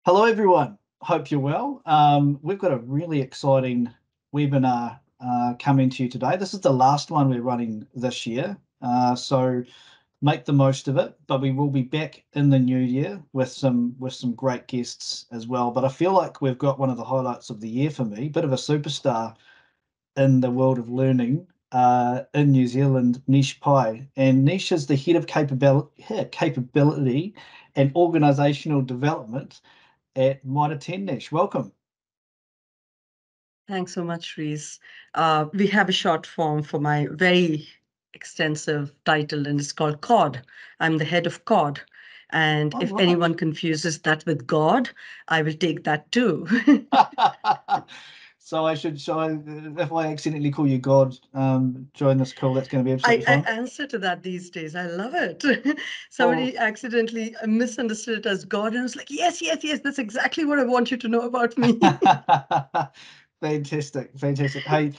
Hello, everyone. Hope you're well. We've got a really exciting webinar coming to you today. This is the last one we're running this year, so make the most of it. But we will be back in the new year with some great guests as well. But I feel like we've got one of the highlights of the year for me, bit of a superstar in the world of learning in New Zealand, Nish Pai. And Nish is the head of capability and organisational development at Mitre. Nish, welcome. Thanks so much, Reese. We have a short form for my very extensive title, and it's called C.O.D. I'm the head of C.O.D. And if Right. anyone confuses that with God, I will take that too. So if I accidentally call you God during this call, that's going to be absolutely I fine. answer to that these days. I love it. Oh, Somebody accidentally misunderstood it as God, and I was like, yes, yes, yes, that's exactly what I want you to know about me. fantastic. Hey,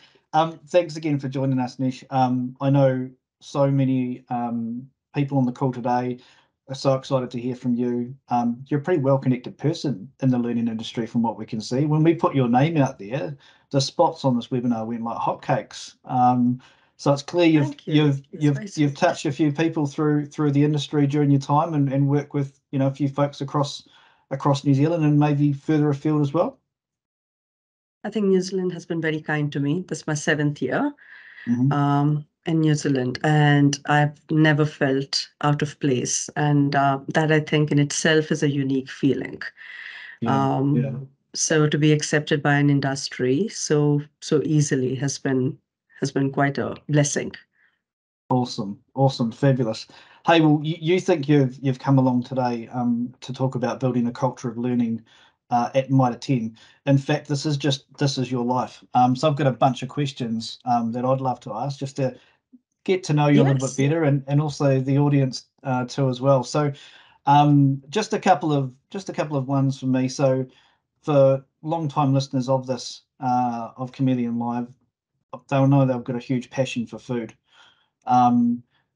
thanks again for joining us, Nish. I know so many people on the call today are so excited to hear from you. You're a pretty well-connected person in the learning industry from what we can see. When we put your name out there, the spots on this webinar went like hotcakes. So it's clear Thank you. It's very you've sweet. touched a few people through the industry during your time and work with a few folks across New Zealand and maybe further afield as well. I think New Zealand has been very kind to me. This is my 7th year Mm-hmm. in New Zealand, and I've never felt out of place. And that I think in itself is a unique feeling. Yeah, yeah. So to be accepted by an industry so easily has been quite a blessing. Awesome, fabulous. Hey, well, you think you've come along today to talk about building a culture of learning at Mitre. In fact, this is your life. So I've got a bunch of questions that I'd love to ask just to get to know you a little bit Yes. better and also the audience too as well. So just a couple of ones for me. So for long-time listeners of this of Chameleon Live, they'll know they've got a huge passion for food.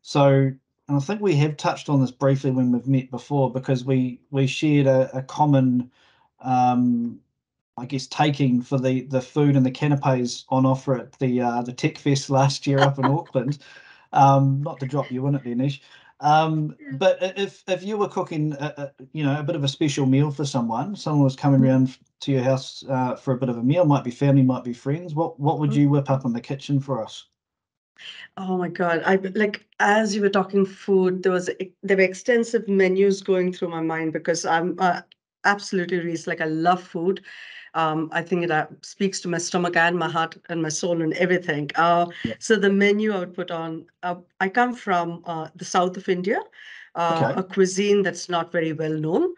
So, and I think we have touched on this briefly when we've met before because we shared a common, I guess, taking for the food and the canapes on offer at the Tech Fest last year up in Auckland. Not to drop you in it there, Nish. But if you were cooking a bit of a special meal for someone was coming around to your house for a bit of a meal, might be family, might be friends, what would you whip up in the kitchen for us? Oh my God. I like as you were talking food, there were extensive menus going through my mind because I'm absolutely Reese, like I love food. I think it speaks to my stomach and my heart and my soul and everything. Yeah. So the menu I would put on, I come from the south of India, Okay. a cuisine that's not very well known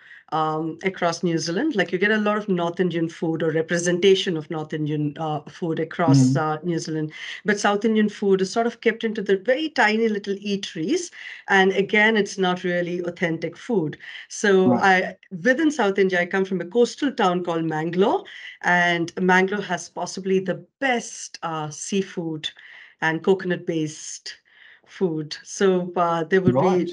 across New Zealand. Like you get a lot of North Indian food or representation of North Indian food across Mm. New Zealand, but South Indian food is sort of kept into the very tiny little eateries, and again, it's not really authentic food. So Right. within South India, I come from a coastal town called Mangalore, and Mangalore has possibly the best seafood and coconut-based food. So there would be Right.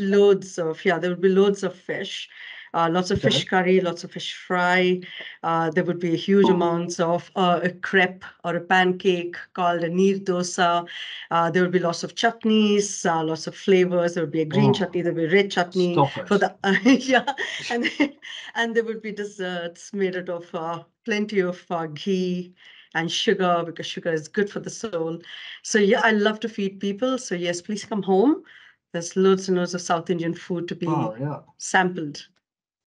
there would be loads of fish, lots of fish Okay. curry, lots of fish fry. There would be huge amounts of a crepe or a pancake called a neer dosa. There would be lots of chutneys, lots of flavors. There would be a green Oh, chutney, there would be red chutney stop for it. the yeah, and and there would be desserts made out of plenty of ghee and sugar because sugar is good for the soul. So yeah, I love to feed people. So yes, please come home. There's loads and loads of South Indian food to Oh, be yeah. sampled.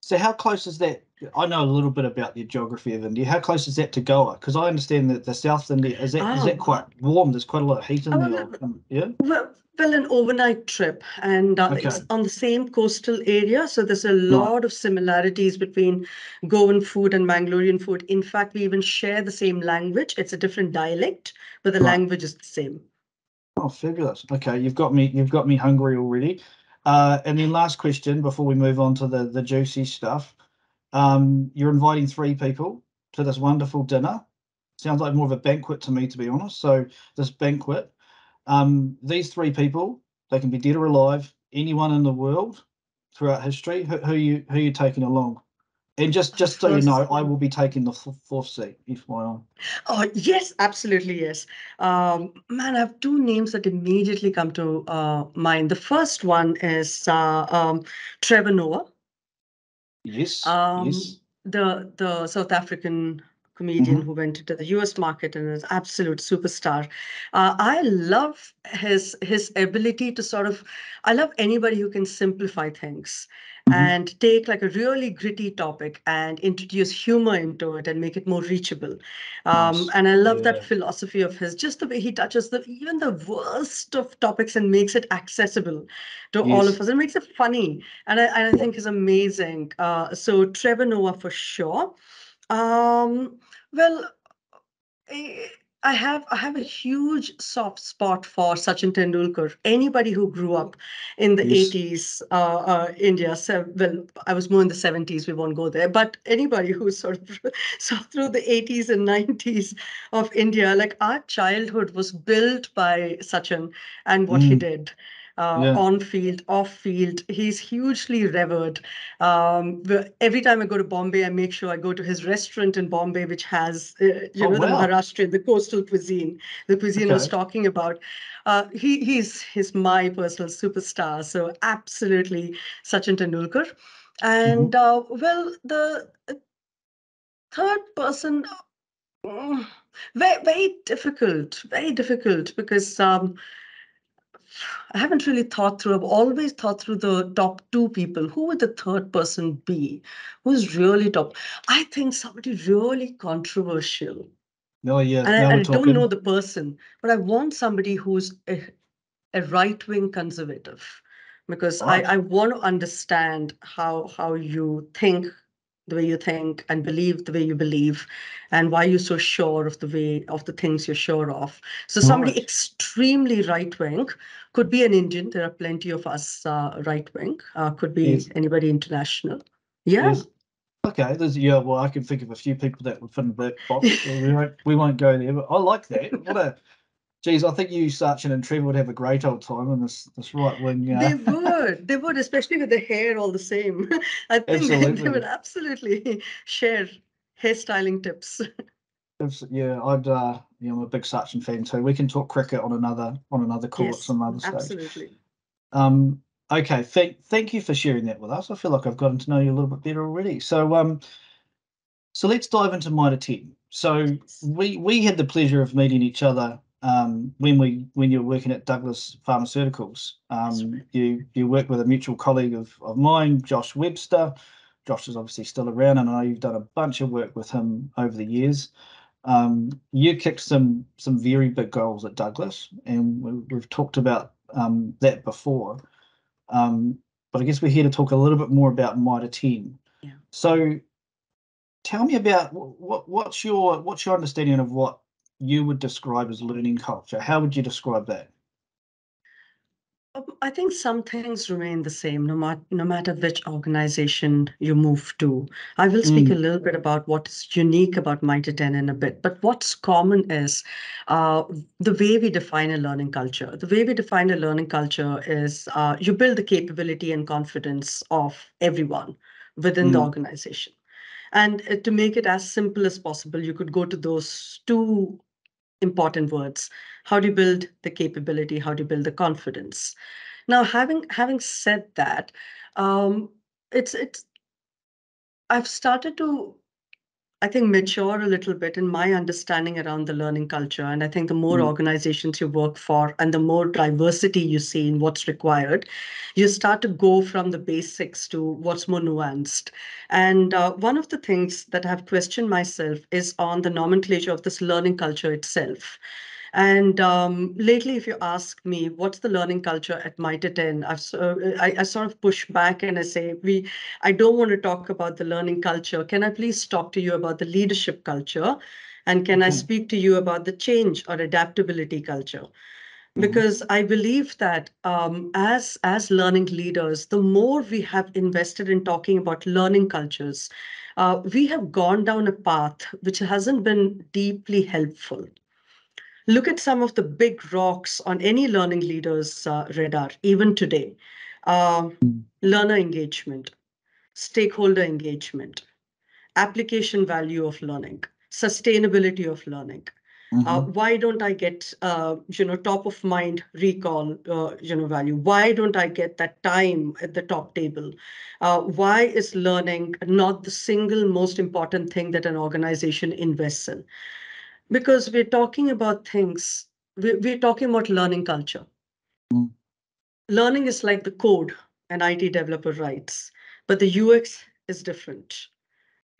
So how close is that? I know a little bit about the geography of India. How close is that to Goa? Because I understand that the South India is that Oh, quite warm? There's quite a lot of heat in there. well, Yeah. well, an overnight trip, and Okay. it's on the same coastal area. So there's a Right. lot of similarities between Goan food and Mangalorean food. In fact, we even share the same language. It's a different dialect, but the Right. language is the same. Oh, fabulous. Okay, you've got me hungry already. And then last question before we move on to the juicy stuff. You're inviting three people to this wonderful dinner. Sounds like more of a banquet to me, to be honest. So this banquet, these three people, they can be dead or alive, anyone in the world throughout history. Who you taking along? And just so you know, I will be taking the fourth seat, FYI. Oh, yes, absolutely, yes. Man, I have two names that immediately come to mind. The first one is Trevor Noah. Yes, Um, yes. the South African comedian Mm-hmm. who went into the US market and is absolute superstar. I love his ability to sort of, I love anybody who can simplify things Mm-hmm. and take like a really gritty topic and introduce humor into it and make it more reachable. Nice. And I love that Yeah. philosophy of his, just the way he touches the even the worst of topics and makes it accessible to all of Yes. us and makes it funny and I Yeah. think is amazing. So Trevor Noah for sure. Um, well, eh, I have a huge soft spot for Sachin Tendulkar. Anybody who grew up in the Yes. 80s, India. So, well, I was more in the 70s. We won't go there. But anybody who sort of saw through the 80s and 90s of India, like our childhood was built by Sachin and what he Mm. did. Yeah. On field, off field, he's hugely revered. Every time I go to Bombay, I make sure I go to his restaurant in Bombay, which has, Oh, the wow. Maharashtrian, the coastal cuisine, the cuisine I was Okay. talking about. He's my personal superstar. So absolutely Sachin Tendulkar. Mm-hmm. And well, the third person, mm, very difficult because I haven't really thought through. I've always thought through the top two people. Who would the third person be? Who's really top? I think somebody really controversial. Oh, yeah. And Now we're I don't know talking. the person, but I want somebody who's a right-wing conservative because Right. I want to understand how you think the way you think and believe the way you believe and why you're so sure of the way of the things you're sure of. So somebody Right. extremely right-wing could be an Indian. There are plenty of us right-wing. Could be Yes. anybody international. Yeah. Yes. Okay. Yeah. Well, I can think of a few people that would fit in that box. So we won't go there. But I like that. Geez, I think you, Sachin, and Trevor would have a great old time in this right wing. They would, especially with the hair all the same. I think they would Absolutely. absolutely share hairstyling tips. Yeah, I'm a big Sachin fan too. We can talk cricket on another call at Yes, some other stage. absolutely. Um, okay, thank you for sharing that with us. I feel like I've gotten to know you a little bit better already. So let's dive into Mitre 10. So we had the pleasure of meeting each other when you were working at Douglas Pharmaceuticals. That's right. You worked with a mutual colleague of mine, Josh Webster. Josh is obviously still around, and I know you've done a bunch of work with him over the years. You kicked some very big goals at Douglas, and we've talked about that before. Um, but I guess we're here to talk a little bit more about Mitre 10. Yeah. So tell me about what's your understanding of what you would describe as learning culture? How would you describe that? I think some things remain the same no matter which organization you move to. I will speak a Mm, little bit about what's unique about Mitre 10 in a bit, but what's common is uh, the way we define a learning culture. The way we define a learning culture is you build the capability and confidence of everyone within the mm, organization. And to make it as simple as possible, you could go to those two important words. How do you build the capability? How do you build the confidence? Now, having said that, um, it's I've started to, I think, mature a little bit in my understanding around the learning culture. And I think the more mm, organizations you work for and the more diversity you see in what's required, you start to go from the basics to what's more nuanced. And one of the things that I've questioned myself is on the nomenclature of this learning culture itself. And lately, if you ask me what's the learning culture at Mitre 10, I sort of push back and I say, I don't want to talk about the learning culture. Can I please talk to you about the leadership culture? And can I okay. speak to you about the change or adaptability culture? Mhm, Because I believe that as learning leaders, the more we have invested in talking about learning cultures, we have gone down a path which hasn't been deeply helpful. Look at some of the big rocks on any learning leader's radar, even today. Uh, mm, Learner engagement, stakeholder engagement, application value of learning, sustainability of learning. Why don't I get, top of mind recall, value? Why don't I get that time at the top table? Why is learning not the single most important thing that an organization invests in? Because we're talking about things, we're talking about learning culture. Learning is like the code an IT developer writes, but the UX is different.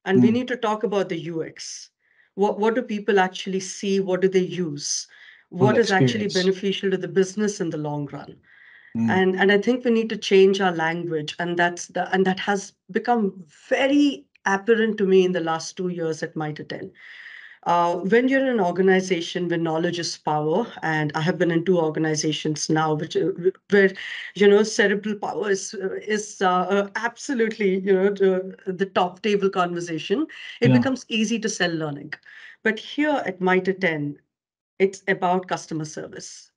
And we need to talk about the UX. What do people actually see? What do they use? What is actually beneficial to the business in the long run? And I think we need to change our language, and that has become very apparent to me in the last 2 years at Mitre 10. When you're in an organization where knowledge is power, and I have been in 2 organizations now, where cerebral power is absolutely the top table conversation, it becomes easy to sell learning. But here at Mitre 10, it's about customer service.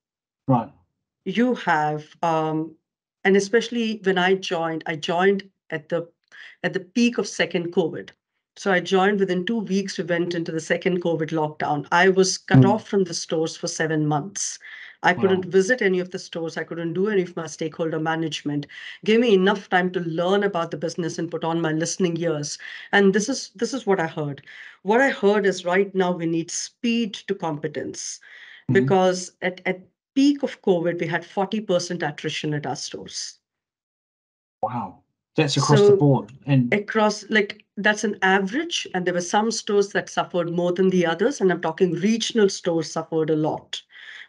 Right. You have, and especially when I joined at the peak of second COVID. So I joined within 2 weeks, we went into the second COVID lockdown. I was cut off from the stores for 7 months. I couldn't visit any of the stores. I couldn't do any of my stakeholder management. Gave me enough time to learn about the business and put on my listening ears. And this is what I heard. What I heard is right now we need speed to competence, because at peak of COVID, we had 40% attrition at our stores. Wow. That's across the board. And across, like, that's an average. And there were some stores that suffered more than the others. And I'm talking regional stores suffered a lot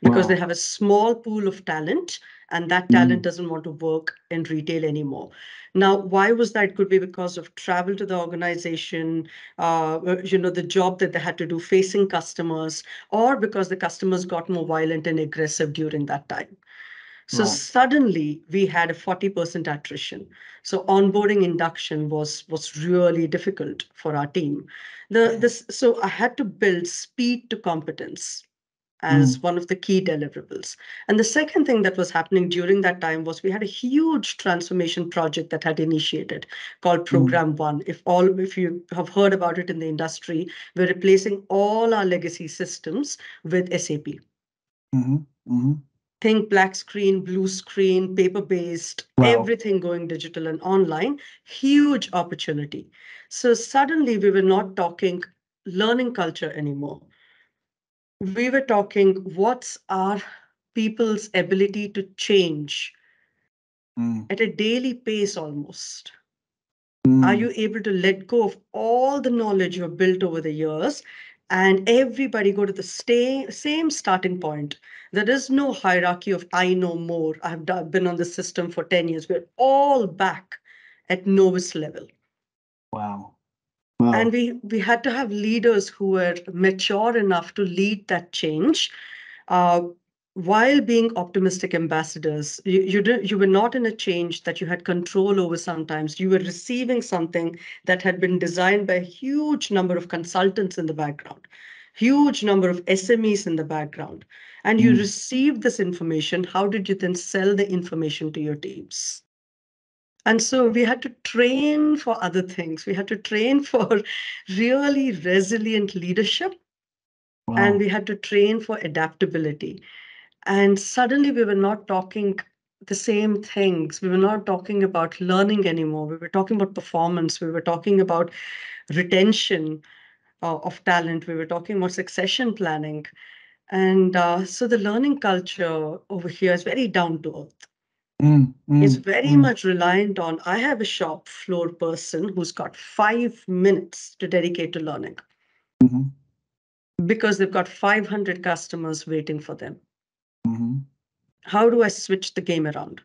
because they have a small pool of talent, and that talent doesn't want to work in retail anymore. Now, why was that? It could be because of travel to the organization, the job that they had to do facing customers, or because the customers got more violent and aggressive during that time. So suddenly we had a 40% attrition. So onboarding induction was really difficult for our team. So I had to build speed to competence as one of the key deliverables. And the second thing that was happening during that time was we had a huge transformation project that had initiated called Program One. If you have heard about it in the industry, we're replacing all our legacy systems with SAP. Think black screen, blue screen, paper-based, everything going digital and online, huge opportunity. So suddenly we were not talking learning culture anymore. We were talking what's our people's ability to change at a daily pace almost. Are you able to let go of all the knowledge you've built over the years and everybody go to the same starting point? There is no hierarchy of I know more. I've been on the system for 10 years. We're all back at novice level. Wow. And we had to have leaders who were mature enough to lead that change, while being optimistic ambassadors. You were not in a change that you had control over sometimes. You were receiving something that had been designed by a huge number of consultants in the background, huge number of SMEs in the background. And you received this information. How did you then sell the information to your teams? And so we had to train for other things. We had to train for really resilient leadership. And we had to train for adaptability. And suddenly we were not talking the same things. We were not talking about learning anymore. We were talking about performance. We were talking about retention of talent. We were talking about succession planning. And so the learning culture over here is very down to earth. It's very much reliant on, I have a shop floor person who's got 5 minutes to dedicate to learning because they've got 500 customers waiting for them. How do I switch the game around?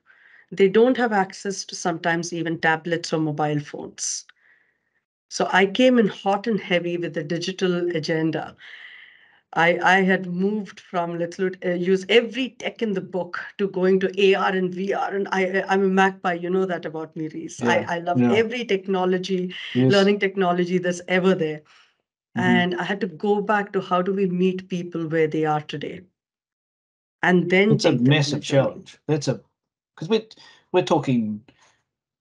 They don't have access to sometimes even tablets or mobile phones. So I came in hot and heavy with the digital agenda. I had moved from let's use every tech in the book to going to AR and VR. And I'm a magpie, you know that about me, Reese. I love every technology, learning technology that's ever there. And I had to go back to how do we meet people where they are today? And then it's a massive challenge. Because we're talking,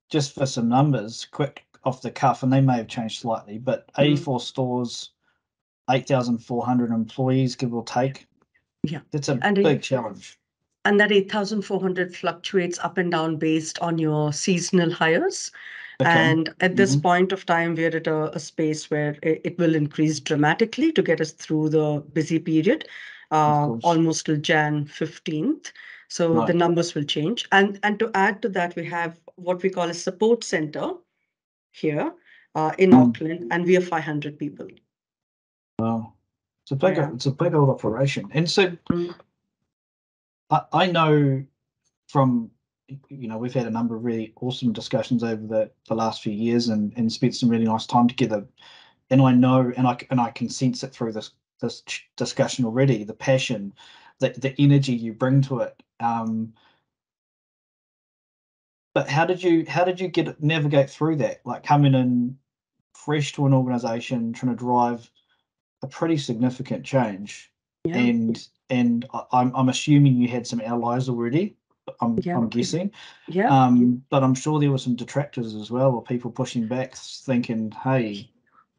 just for some numbers, quick, off the cuff, and they may have changed slightly, but 84 stores, 8,400 employees, give or take. Yeah. That's a big challenge. And that 8,400 fluctuates up and down based on your seasonal hires. Okay. And at this point of time, we're at a space where it will increase dramatically to get us through the busy period, almost till Jan 15th. So the numbers will change. And to add to that, we have what we call a support center here in Auckland, and we have 500 people. Wow. It's a big old operation. And so I know from, we've had a number of really awesome discussions over the last few years and spent some really nice time together. And I know, and I can sense it through this discussion already, the passion, the energy you bring to it. But how did you navigate through that? Like coming in fresh to an organization, trying to drive a pretty significant change. Yeah. And I'm assuming you had some allies already. I'm guessing. Yeah. But I'm sure there were some detractors as well, or people pushing back, thinking, "Hey,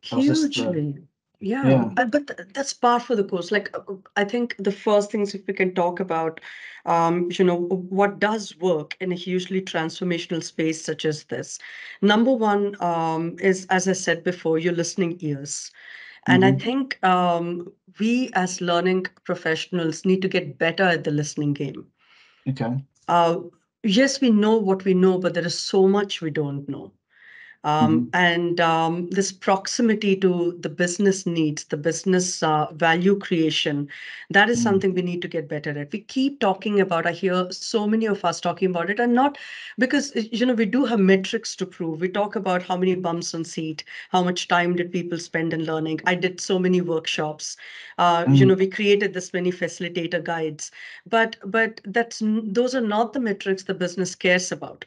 hugely." Yeah. But that's par for the course. Like, I think the first things, if we can talk about, what does work in a hugely transformational space such as this. Number one is, as I said before, your listening ears. And I think we as learning professionals need to get better at the listening game. Okay. Yes, we know what we know, but there is so much we don't know. And this proximity to the business needs, the business value creation, that is something we need to get better at. We keep talking about, I hear so many of us talking about it, and not because, we do have metrics to prove. We talk about how many bumps on seat, how much time did people spend in learning. I did so many workshops. We created this many facilitator guides, but those are not the metrics the business cares about.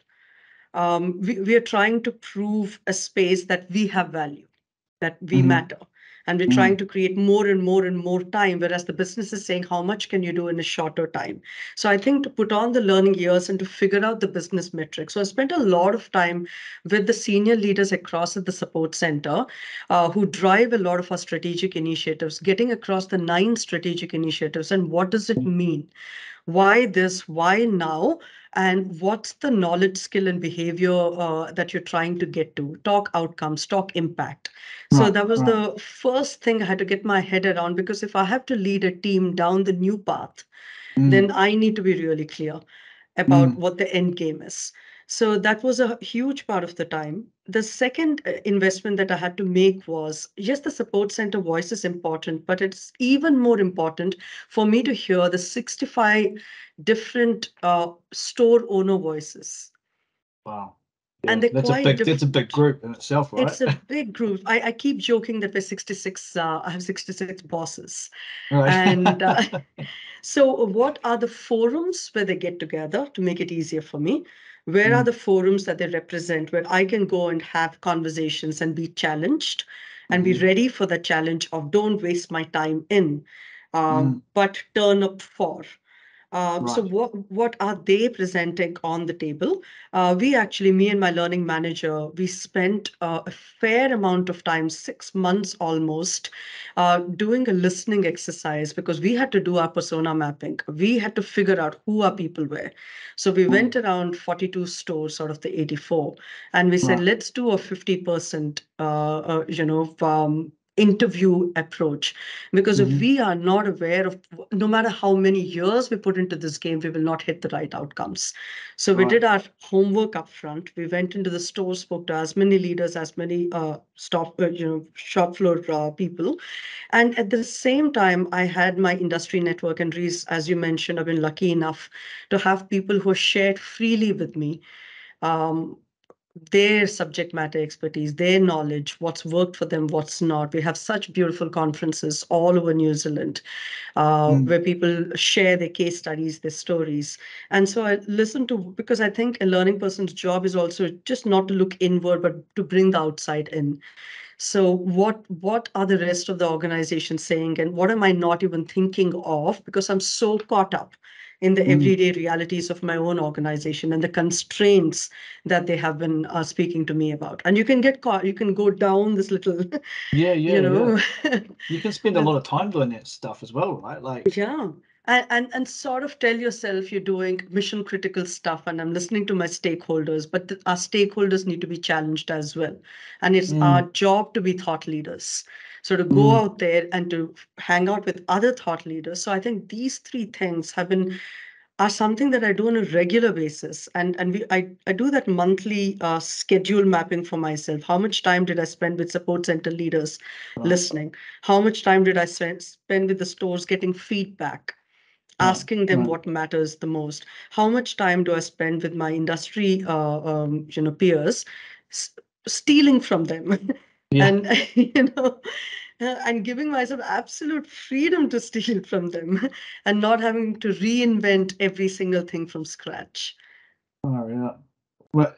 We are trying to prove a space that we have value, that we matter. And we're trying to create more and more and more time, whereas the business is saying, how much can you do in a shorter time? So I think to put on the learning years and to figure out the business metrics. So I spent a lot of time with the senior leaders across at the support center who drive a lot of our strategic initiatives, getting across the 9 strategic initiatives. And what does it mean? Why this? Why now? And what's the knowledge, skill, and behavior that you're trying to get to? Talk outcomes, talk impact. So that was the first thing I had to get my head around, because if I have to lead a team down the new path, then I need to be really clear about what the end game is. So that was a huge part of the time. The second investment that I had to make was, yes, the support center voice is important, but it's even more important for me to hear the 65 different store owner voices. Wow. Yeah, And they're that's a big group in itself, right? It's a big group. I keep joking that we're 66. I have 66 bosses. Right. And so what are the forums where they get together to make it easier for me? Where are the forums that they represent, where I can go and have conversations and be challenged and be ready for the challenge of don't waste my time in, but turn up for. So what are they presenting on the table? We actually, me and my learning manager, we spent a fair amount of time, 6 months almost, doing a listening exercise, because we had to do our persona mapping. We had to figure out who our people were. So we went around 42 stores out of the 84, and we said, let's do a 50%, interview approach, because if we are not aware of, no matter how many years we put into this game, we will not hit the right outcomes. So we did our homework up front. We went into the store, spoke to as many leaders, as many shop floor people. And at the same time, I had my industry network, and Reese, as you mentioned, I've been lucky enough to have people who shared freely with me their subject matter expertise, their knowledge, what's worked for them, what's not. We have such beautiful conferences all over New Zealand where people share their case studies, their stories. And so I listen to, because I think a learning person's job is also just not to look inward, but to bring the outside in. So what are the rest of the organization saying, and what am I not even thinking of because I'm so caught up in the everyday realities of my own organization and the constraints that they have been speaking to me about. And you can get caught, you can go down this little, Yeah, you know, you can spend a lot of time doing that stuff as well, right? Like, yeah. And sort of tell yourself you're doing mission critical stuff and I'm listening to my stakeholders, but our stakeholders need to be challenged as well. And it's our job to be thought leaders. So to go out there and to hang out with other thought leaders. So I think these three things are something that I do on a regular basis. I do that monthly schedule mapping for myself. How much time did I spend with support center leaders right, listening? How much time did I spend with the stores getting feedback? Asking them what matters the most. How much time do I spend with my industry, peers, s- stealing from them, yeah. and and giving myself absolute freedom to steal from them, and not having to reinvent every single thing from scratch. Oh, yeah. Well,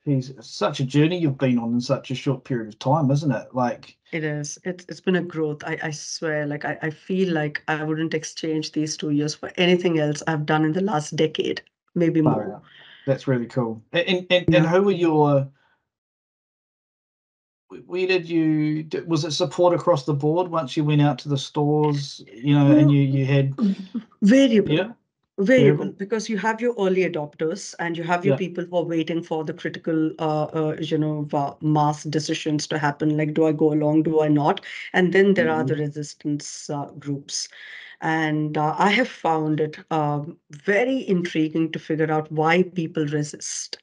he's such a journey you've been on in such a short period of time, isn't it? Like, It is. It's been a growth. I swear. Like I feel like I wouldn't exchange these 2 years for anything else I've done in the last decade, maybe far more. out. That's really cool. And Yeah. who were your, where did you, was it support across the board once you went out to the stores, and Well, you had, variable. yeah, Variable, variable? because you have your early adopters and you have your Yeah. people who are waiting for the critical, mass decisions to happen. Like, do I go along? Do I not? And then there are the resistance groups. And I have found it very intriguing to figure out why people resist.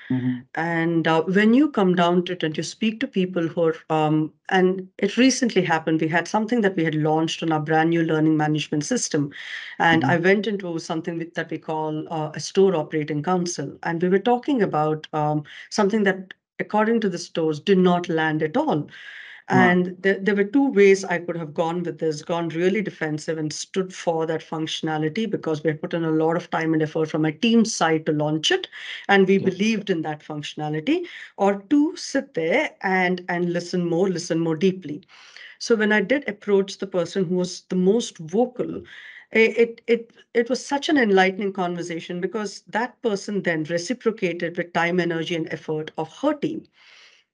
Mm-hmm. And when you come down to it and you speak to people who are, and it recently happened, we had something that we had launched on our brand new learning management system. And I went into something that we call a store operating council. And we were talking about something that, according to the stores, did not land at all. Right. And there were two ways I could have gone with this, gone really defensive and stood for that functionality because we had put in a lot of time and effort from my team's side to launch it. And we Yeah. believed in that functionality. Or two, sit there and listen more deeply. So when I did approach the person who was the most vocal, it was such an enlightening conversation because that person then reciprocated with time, energy, and effort of her team.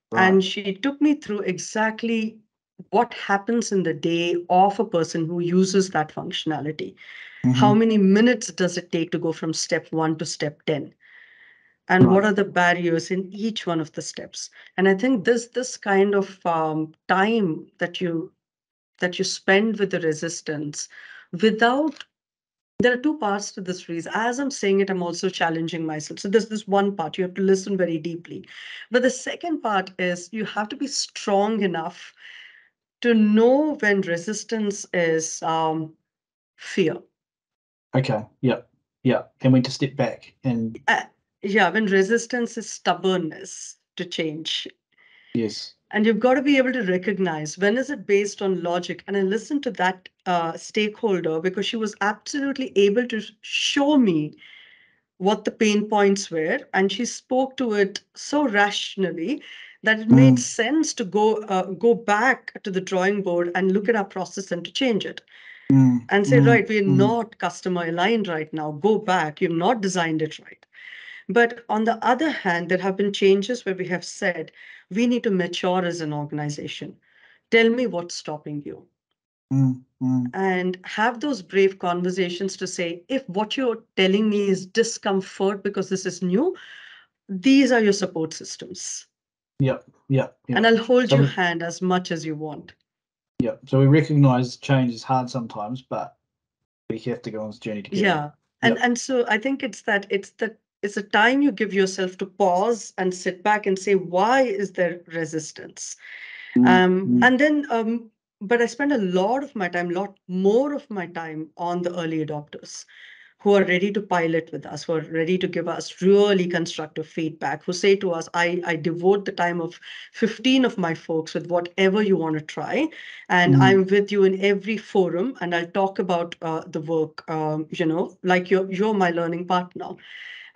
Right. And she took me through exactly what happens in the day of a person who uses that functionality. How Mm-hmm. many minutes does it take to go from step 1 to step 10? And what Right. are the barriers in each one of the steps? And I think this kind of time that you spend with the resistance without, there are two parts to this reason. As I'm saying it, I'm also challenging myself. So there's this one part, you have to listen very deeply. But the second part is you have to be strong enough to know when resistance is fear. Okay. Yeah. Yeah. And when to step back and Uh, yeah, when resistance is stubbornness to change. yes. And you've got to be able to recognize when is it based on logic. And I listened to that stakeholder because she was absolutely able to show me what the pain points were, and she spoke to it so rationally that it made Mm, sense to go back to the drawing board and look at our process and to change it mm, and say, mm, right, we're mm. not customer aligned right now. Go back. You've not designed it right. But on the other hand, there have been changes where we have said we need to mature as an organization. Tell me what's stopping you, Mm, mm, and have those brave conversations to say, if what you're telling me is discomfort because this is new, these are your support systems. yep, yep, And yep. I'll hold So your we, hand as much as you want. yep. So we recognize change is hard sometimes, but we have to go on this journey together. Yeah. And Yep. and so I think it's a time you give yourself to pause and sit back and say, why is there resistance? Mm, mm, And then but I spend a lot of my time, lot more of my time on the early adopters who are ready to pilot with us, who are ready to give us really constructive feedback, who say to us, I devote the time of 15 of my folks with whatever you want to try. And mm, I'm with you in every forum and I'll talk about the work, like you're my learning partner.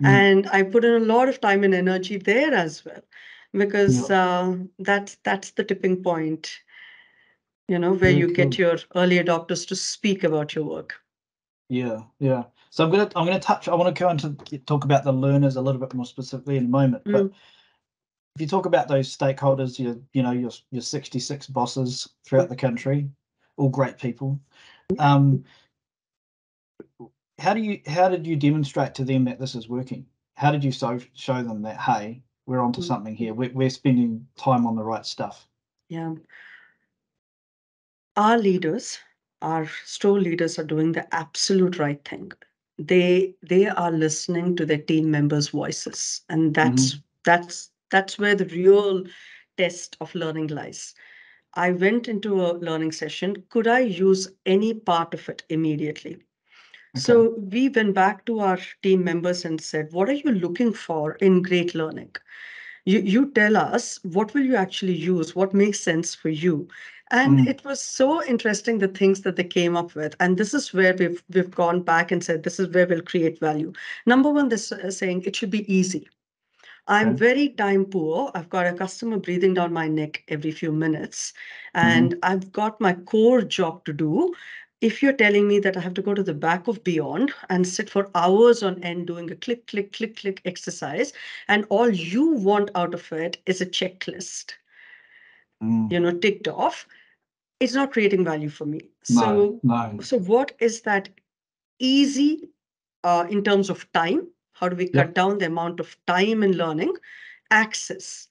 mm. And I put in a lot of time and energy there as well, because Yep. that's the tipping point, where Very you get cool. your early adopters to speak about your work. Yeah, yeah. So I'm gonna touch. I want to go into talk about the learners a little bit more specifically in a moment. But if you talk about those stakeholders, your 66 bosses throughout the country, all great people. How did you demonstrate to them that this is working? How did you show them that, hey, we're onto something here. We're spending time on the right stuff. Yeah. Our leaders, our store leaders are doing the absolute right thing. They are listening to their team members' voices, and that's where the real test of learning lies. I went into a learning session. Could I use any part of it immediately? Okay. So we went back to our team members and said, what are you looking for in great learning? You tell us, what will you actually use? What makes sense for you? And it was so interesting, the things that they came up with. And this is where we've gone back and said, this is where we'll create value. Number one, this saying it should be easy. I'm very time poor. I've got a customer breathing down my neck every few minutes, and I've got my core job to do. If you're telling me that I have to go to the back of Beyond and sit for hours on end doing a click, click, click, click exercise, and all you want out of it is a checklist, ticked off, it's not creating value for me. No. So what is that easy in terms of time? How do we cut down the amount of time in learning? Access.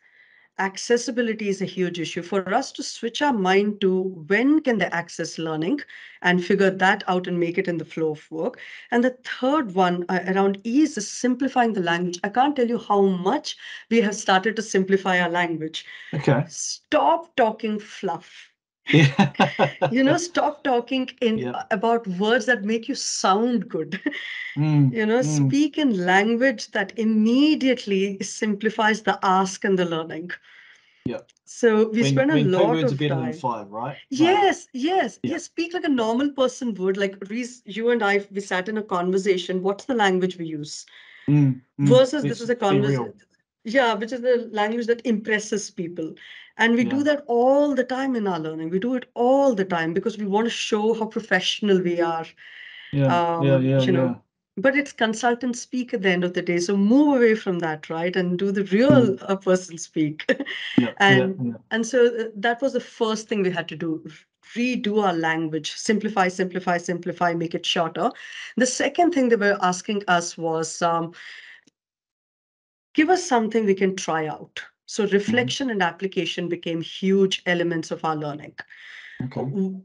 Accessibility is a huge issue for us to switch our mind to when can they access learning and figure that out and make it in the flow of work. And the third one around ease is simplifying the language. I can't tell you how much we have started to simplify our language. Okay. Stop talking fluff. Yeah. Stop talking in about words that make you sound good. Speak in language that immediately simplifies the ask and the learning. Yeah. So we spend a When two lot words are of better than time. five, right? Yes, yes, yes. Speak like a normal person would. Like Reese, you and I, we sat in a conversation. What's the language we use? Versus this Let's is a be real. conversation. Yeah, which is the language that impresses people. And we do that all the time in our learning. We do it all the time because we want to show how professional we are. Yeah. But it's consultant speak at the end of the day. So move away from that, right? And do the real person speak. And so that was the first thing we had to do. Redo our language, simplify, simplify, simplify, make it shorter. The second thing they were asking us was, give us something we can try out. So reflection and application became huge elements of our learning. Okay.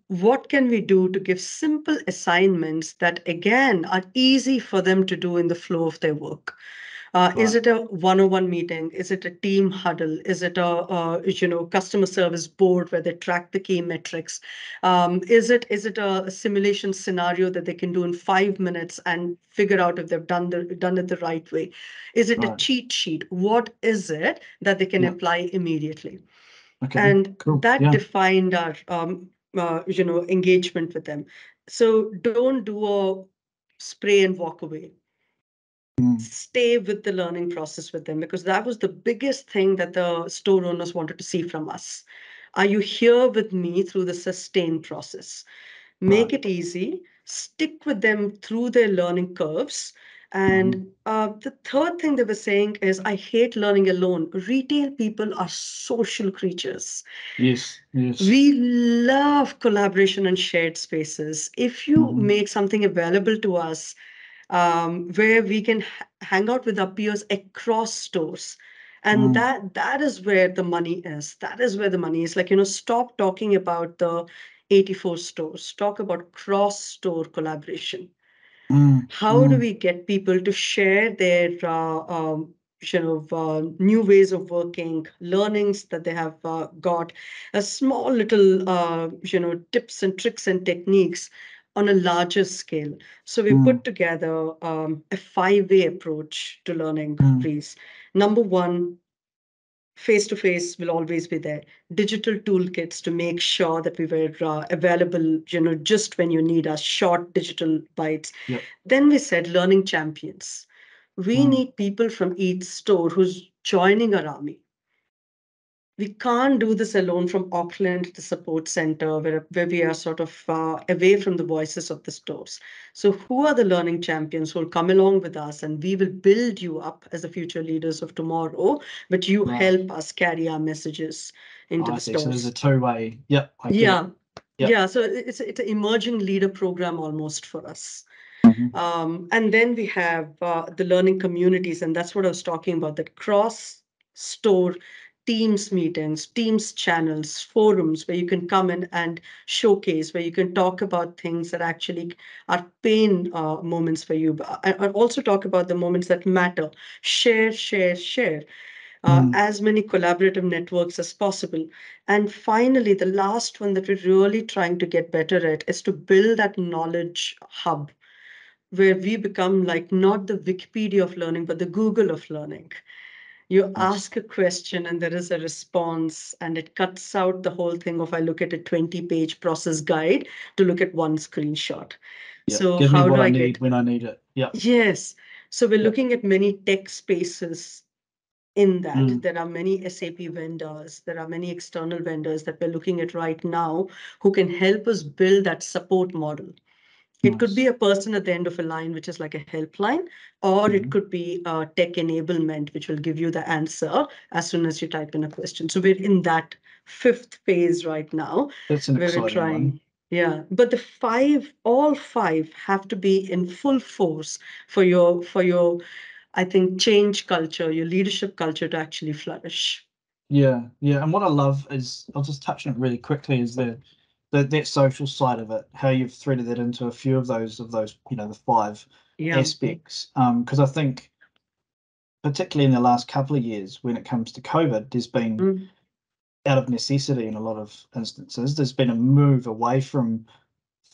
What can we do to give simple assignments that, again, are easy for them to do in the flow of their work? Is it a one-on-one meeting? Is it a team huddle? Is it a customer service board where they track the key metrics? Is it a simulation scenario that they can do in 5 minutes and figure out if they've done it the right way? Is it a cheat sheet? What is it that they can apply immediately? Okay. And Cool. that defined our engagement with them. So don't do a spray and walk away. Stay with the learning process with them, because that was the biggest thing that the store owners wanted to see from us. Are you here with me through the sustained process? Make it easy, stick with them through their learning curves. And the third thing they were saying is, I hate learning alone. Retail people are social creatures. Yes. We love collaboration and shared spaces. If you make something available to us where we can hang out with our peers across stores, and that is where the money is. That is where the money is. Like, stop talking about the 84 stores. Talk about cross-store collaboration. How do we get people to share their new ways of working, learnings that they have got, a small little tips and tricks and techniques on a larger scale? So we put together a 5-way approach to learning, Reese. Number one, face to face will always be there. Digital toolkits to make sure that we were available, just when you need us, short digital bites. Then we said learning champions. We need people from each store who's joining our army. we can't do this alone from Auckland, the support center, where we are sort of away from the voices of the stores. So, who are the learning champions who will come along with us, and we will build you up as the future leaders of tomorrow, but you Right. help us carry our messages into I the see. So there's a stores. two-way. Yep, I get it. Yeah. Yep. Yeah. So, it's an emerging leader program almost for us. Mhm. And then we have the learning communities, and that's what I was talking about, that cross store teams meetings, teams channels, forums where you can come in and showcase, where you can talk about things that actually are pain moments for you. But I also talk about the moments that matter. Share, share, share. Mm. As many collaborative networks as possible. And finally, the last one that we're really trying to get better at is to build that knowledge hub where we become like not the Wikipedia of learning, but the Google of learning. You Nice. ask a question and there is a response, and it cuts out the whole thing of I look at a 20-page process guide to look at one screenshot. Yeah. So, Give me how what do I I need get? when I need it. Yep. Yes. So, we're Yep. looking at many tech spaces in that. Mm. There are many SAP vendors, there are many external vendors that we're looking at right now who can help us build that support model. It could be Nice. a person at the end of a line, which is like a helpline, or it Mhm. could be tech enablement, which will give you the answer as soon as you type in a question. So we're in that fifth phase right now That's an where we're exciting one. trying. Yeah, but all five have to be in full force for your, I think, change culture, your leadership culture to actually flourish. Yeah, yeah. And what I love is, I'll just touch on it really quickly, is that social side of it, how you've threaded that into a few of those, the five Yeah. aspects. Because I think particularly in the last couple of years, when it comes to COVID, there's been, Mm, out of necessity in a lot of instances, there's been a move away from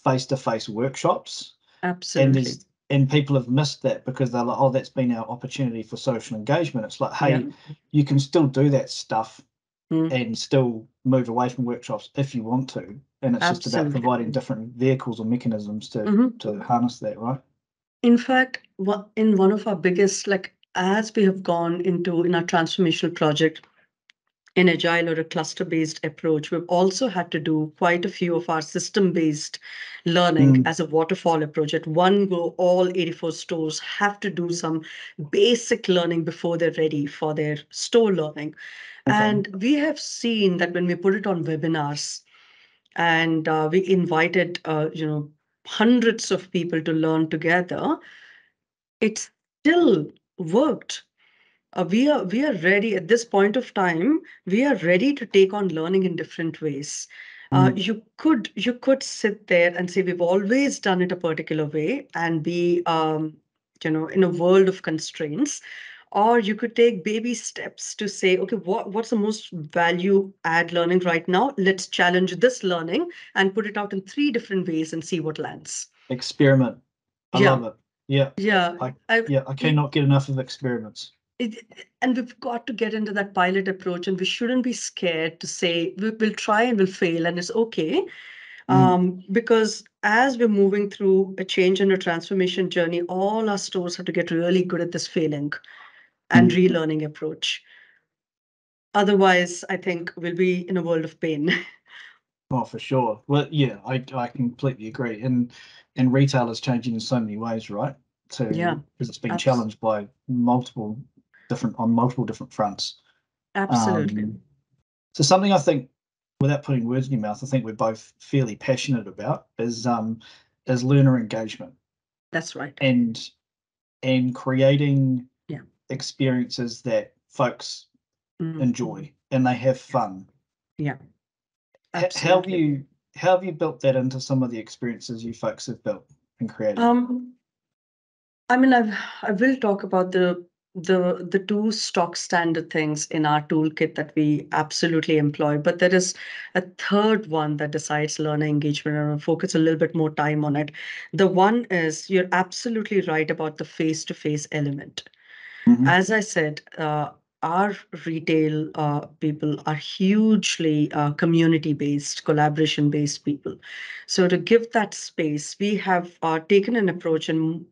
face-to-face workshops, and absolutely. and people have missed that because they're like, oh, that's been our opportunity for social engagement. It's like, Yeah. hey, you can still do that stuff Mm, and still move away from workshops if you want to. And it's just about absolutely. providing different vehicles or mechanisms to Mhm. harness that, right? In fact, in one of our biggest, like as we have gone into in our transformational project in agile or a cluster based approach, we've also had to do quite a few of our system based learning Mm, as a waterfall approach. At one go, all 84 stores have to do some basic learning before they're ready for their store learning. okay. And we have seen that when we put it on webinars, and we invited hundreds of people to learn together, it still worked. We are ready at this point of time. We are ready to take on learning in different ways. Mm, You could sit there and say we've always done it a particular way and be in a world of constraints, or you could take baby steps to say, okay, what's the most value add learning right now? Let's challenge this learning and put it out in three different ways and see what lands. experiment. I Yeah, love it. Yeah. yeah. I I, yeah, I cannot get enough of experiments. and we've got to get into that pilot approach, and we shouldn't be scared to say we'll try and we'll fail, and it's okay. Mm, Because as we're moving through a change and a transformation journey, all our stores have to get really good at this failing and mm. relearning approach. Otherwise, I think we'll be in a world of pain. Oh, for sure. Well, yeah, I completely agree. And retail is changing in so many ways, right? Yeah, Because it's been abs- challenged by multiple different fronts. absolutely. Um, so something I think, without putting words in your mouth, I think we're both fairly passionate about is learner engagement That's right. and creating Yeah. experiences that folks Mm, enjoy and they have fun. yeah, How have absolutely. you built that into some of the experiences you folks have built and created? Um, I mean, I will talk about the two stock standard things in our toolkit that we absolutely employ, but there is a third one that decides learner engagement, and I'll focus a little bit more time on it. The one is you're absolutely right about the face-to-face element. Hmm. As I said, our retail people are hugely community-based, collaboration-based people. So to give that space, we have taken an approach and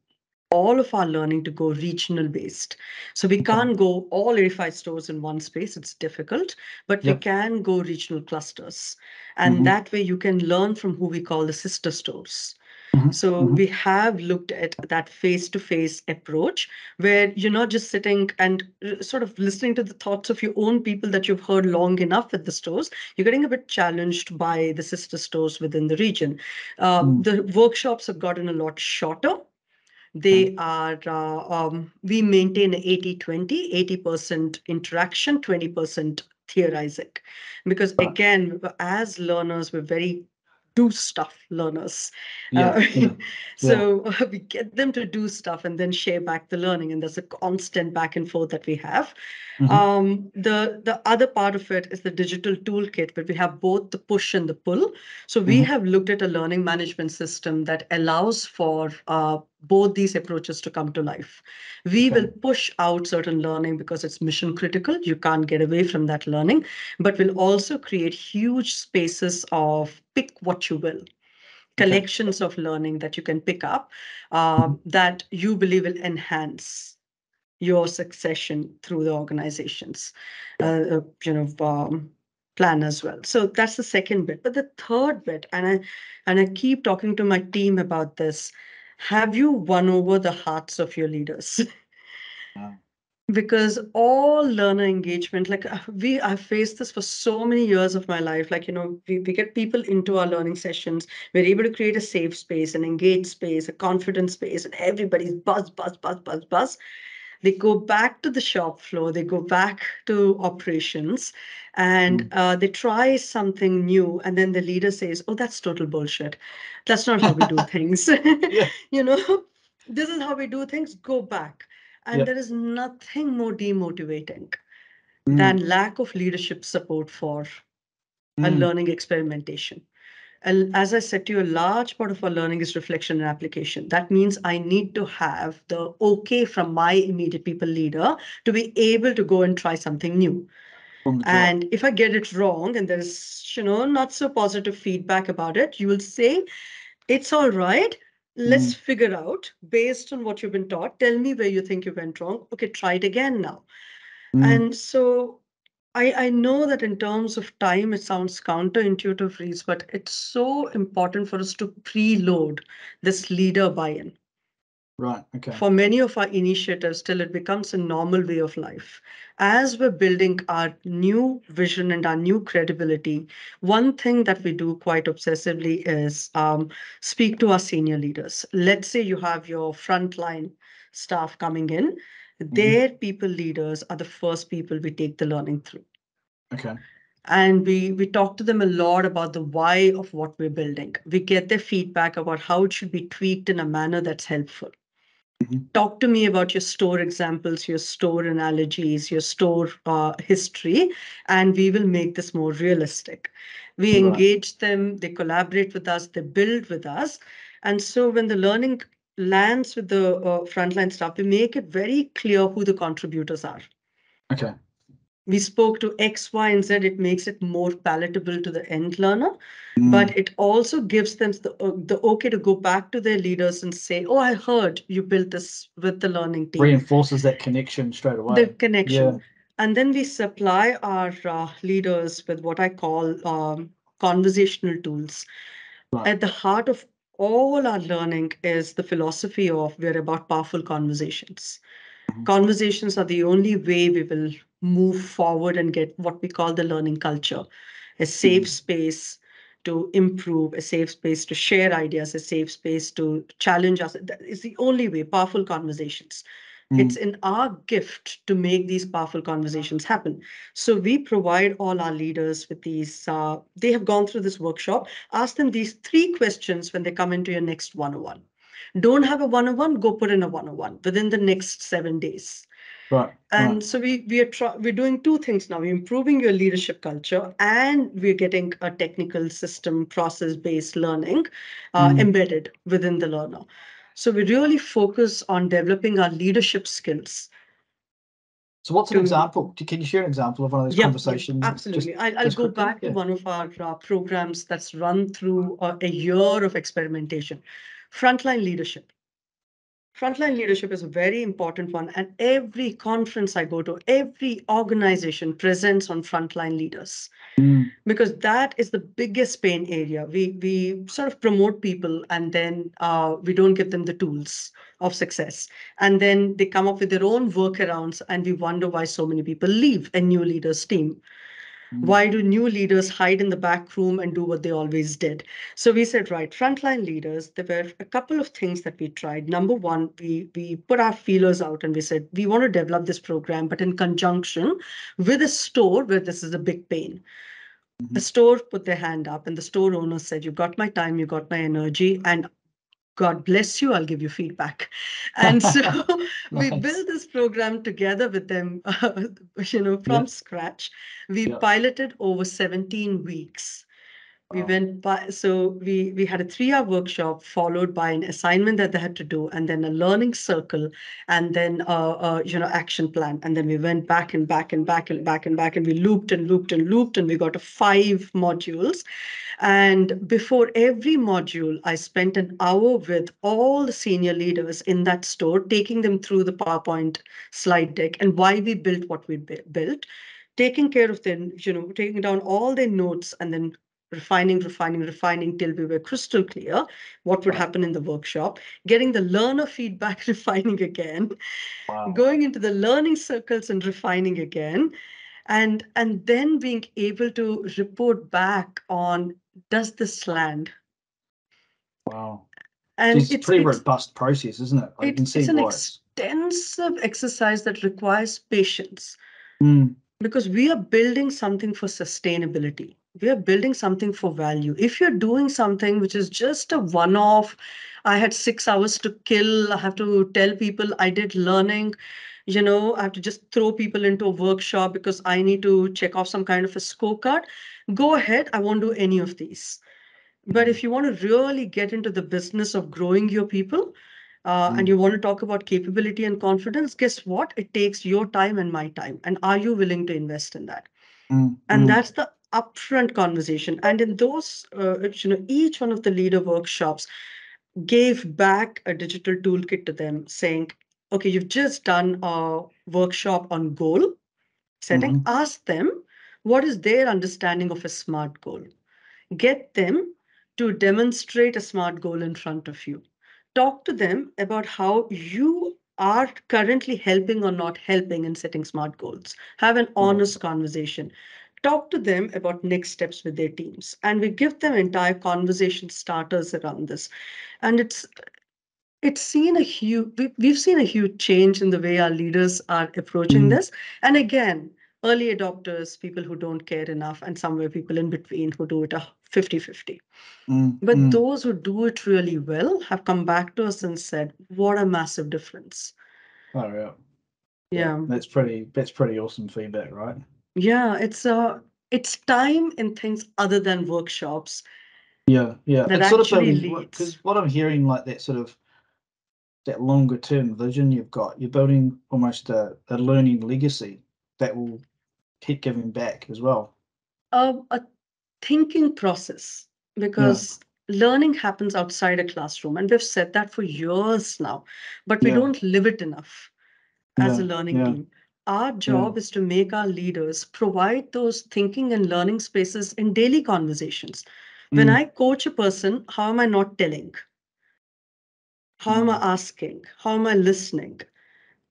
all of our learning to go regional based. So we can't go all 85 stores in one space. It's difficult, but we Yep. can go regional clusters. And Mm-hmm. that way you can learn from who we call the sister stores. Mm-hmm. So Mm-hmm. we have looked at that face-to-face approach where you're not just sitting and sort of listening to the thoughts of your own people that you've heard long enough at the stores. You're getting a bit challenged by the sister stores within the region. The workshops have gotten a lot shorter. They are, we maintain 80-20, 80% interaction, 20% theorizing. Because Right. again, as learners, we're very do stuff learners. Yeah. Yeah. Yeah. So we get them to do stuff and then share back the learning. And there's a constant back and forth that we have. Mm-hmm. The other part of it is the digital toolkit, where we have both the push and the pull. So we Mm-hmm. have looked at a learning management system that allows for both these approaches to come to life. We Okay. will push out certain learning because it's mission critical. You can't get away from that learning, but we'll also create huge spaces of pick what you will, Okay. collections of learning that you can pick up Mm-hmm. that you believe will enhance your succession through the organization's Yeah. plan as well. So that's the second bit. But the third bit, and I keep talking to my team about this, have you won over the hearts of your leaders? Because all learner engagement, like I've faced this for so many years of my life. Like, we get people into our learning sessions. We're able to create a safe space, an engaged space, a confident space, and everybody's buzz, buzz, buzz, buzz, buzz. They go back to the shop floor, they go back to operations, and they try something new. And then the leader says, "Oh, that's total bullshit. That's not how we do things." Yeah. you know, this is how we do things. Go back. And Yep. there is nothing more demotivating Mm. than lack of leadership support for a Mm. learning experimentation. And as I said to you, a large part of our learning is reflection and application. That means I need to have the okay from my immediate people leader to be able to go and try something new. On the job. And if I get it wrong and there's, not so positive feedback about it, you will say, it's all right. Let's Mm. figure out based on what you've been taught. Tell me where you think you went wrong. Okay, try it again now. Mm. And so I know that in terms of time, it sounds counterintuitive, Reese, but it's so important for us to preload this leader buy-in. Right. Okay. For many of our initiatives, till it becomes a normal way of life. As we're building our new vision and our new credibility, one thing that we do quite obsessively is speak to our senior leaders. Let's say you have your frontline staff coming in. Mm-hmm. Their people leaders are the first people we take the learning through. Okay. And we talk to them a lot about the why of what we're building. We get their feedback about how it should be tweaked in a manner that's helpful. Mm-hmm. Talk to me about your store examples, your store analogies, your store history, and we will make this more realistic. We Right. engage them, they collaborate with us, they build with us. And so when the learning lands with the frontline staff, we make it very clear who the contributors are. Okay. We spoke to X, Y, and Z. It makes it more palatable to the end learner, Mm. but it also gives them the okay to go back to their leaders and say, "Oh, I heard you built this with the learning team." Reinforces that connection straight The away. Yeah. connection. And then we supply our leaders with what I call conversational tools. Right. At the heart of all our learning is the philosophy of we're about powerful conversations. Mm-hmm. Conversations are the only way we will move forward and get what we call the learning culture, a safe space to improve, a safe space to share ideas, a safe space to challenge us. That is the only way, powerful conversations. It's Mm. in our gift to make these powerful conversations happen. So we provide all our leaders with these, they have gone through this workshop. Ask them these three questions when they come into your next 101. Don't have a 101, go put in a 101 within the next 7 days. Right. Right. And so we're doing two things now. We're improving your leadership culture, and we're getting a technical system process-based learning Mm. embedded within the learner. So we really focus on developing our leadership skills. So what's an To example? Can you share an example of one of those Yeah, conversations absolutely. I'll just go quickly? back to Yeah. one of our programs that's run through a year of experimentation. Frontline leadership. Frontline leadership is a very important one, and every conference I go to, every organization presents on frontline leaders Mm, because that is the biggest pain area. We sort of promote people and then we don't give them the tools of success, and then they come up with their own workarounds, and we wonder why so many people leave a new leaders team. mm, Why do new leaders hide in the back room and do what they always did? So we said, right, frontline leaders, there were a couple of things that we tried. Number one, we put our feelers out and we said, we want to develop this program, but in conjunction with a store where this is a big pain. A mhm. store put their hand up and the store owner said, you got my time, you got my energy, and God bless you, I'll give you feedback. And so we Nice. built this program together with them, Yeah, from scratch. We yeah. piloted over 17 weeks. We Wow. went by, so we had a 3-hour workshop followed by an assignment that they had to do, and then a learning circle, and then action plan. And then we went back and back and back and back and back, and we looped and looped and looped, and we got to 5 modules. And before every module, I spent an hour with all the senior leaders in that store, taking them through the PowerPoint slide deck and why we built what we built, taking care of them, taking down all their notes and then refining till we were crystal clear what would Right. happen in the workshop, getting the learner feedback, refining again, Wow. going into the learning circles and refining again, and then being able to report back on, does this land? Wow. And It's a pretty robust process, isn't it? I can see it's an why it's. extensive exercise that requires patience Mm, because we are building something for sustainability. We are building something for value. If you're doing something which is just a one off, I had 6 hours to kill, I have to tell people I did learning, I have to just throw people into a workshop because I need to check off some kind of a scorecard, go ahead. I won't do any of these. But mm, if you want to really get into the business of growing your people, and mm, you want to talk about capability and confidence, guess what? It takes your time and my time. And are you willing to invest in that? mm, And mm, that's the upfront conversation. And in those, each one of the leader workshops gave back a digital toolkit to them saying, okay, you've just done a workshop on goal setting. mhm. Ask them what is their understanding of a SMART goal. Get them to demonstrate a SMART goal in front of you. Talk to them about how you are currently helping or not helping in setting SMART goals. Have an Right. honest conversation. Talk to them about next steps with their teams. And we give them entire conversation starters around this. And it's seen a huge we've seen a huge change in the way our leaders are approaching Mm, this. And again, early adopters, people who don't care enough, and somewhere people in between who do it a 50-50. mm, But mm. those who do it really well have come back to us and said, what a massive difference. Oh, yeah. Yeah. Yeah. That's pretty awesome feedback, right? Yeah, it's time in things other than workshops Yeah, yeah. that It's sort of actually building leads. because what I'm hearing, like that sort of that longer term vision you've got, you're building almost a learning legacy that will keep giving back as well. A thinking process, Yeah, because learning happens outside a classroom, and we've said that for years now, but we yeah, don't live it enough as a yeah, learning yeah, team. Our yeah. job is to make our leaders provide those thinking and learning spaces in daily conversations. When Mm, I coach a person, how am I not telling? How am I mm, asking? How am I listening?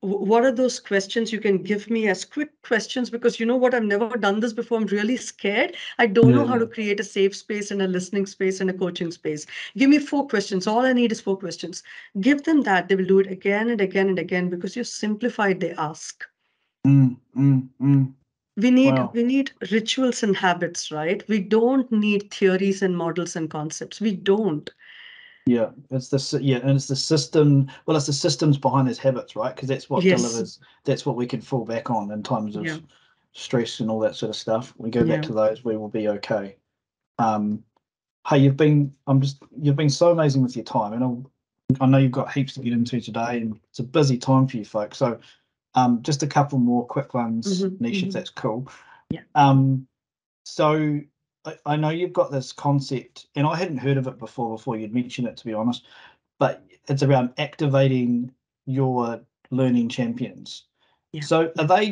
What are those questions you can give me as quick questions? Because you know what, I've never done this before. I'm really scared. I don't yeah, know how yeah. to create a safe space and a listening space and a coaching space. Give me 4 questions. All I need is 4 questions. Give them that. They will do it again and again and again because you simplified the ask. Mm, mm, mm. We need Wow. we need rituals and habits, right? We don't need theories and models and concepts. We don't. Yeah, yeah, and it's the system. Well, it's the systems behind those habits, right? Because that's what Yes. delivers. That's what we can fall back on in times of Yeah. stress and all that sort of stuff. We go back Yeah. to those, we will be okay. Um, hey, you've been so amazing with your time, and I know you've got heaps to get into today, and it's a busy time for you folks. So, just a couple more quick ones, Hmm. Nish, if Hmm. that's cool. Yeah. Um, so I know you've got this concept, and I hadn't heard of it before you'd mentioned it, to be honest, but it's around activating your learning champions. Yeah. So are they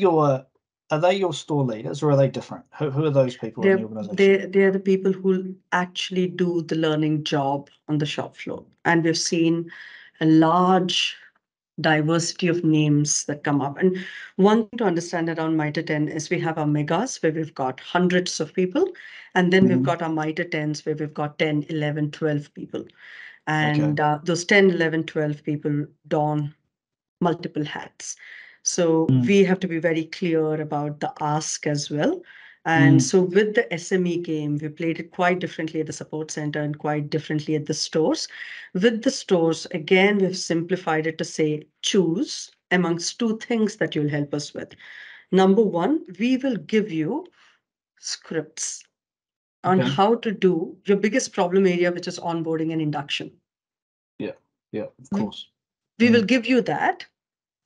your store leaders, or are they different? Who are those people in the organization? They're the people who actually do the learning job on the shop floor. And we've seen a large diversity of names that come up. And one thing to understand around Mitre 10 is we have our megas where we've got hundreds of people. And then we've got our Mitre 10s where we've got 10, 11, 12 people. And those 10, 11, 12 people don multiple hats. So we have to be very clear about the ask as well. And so with the SME game, we played it quite differently at the support center and quite differently at the stores. With the stores, again, we've simplified it to say, choose amongst two things that you'll help us with. Number one, we will give you scripts on how to do your biggest problem area, which is onboarding and induction. Yeah, of course. We will give you that.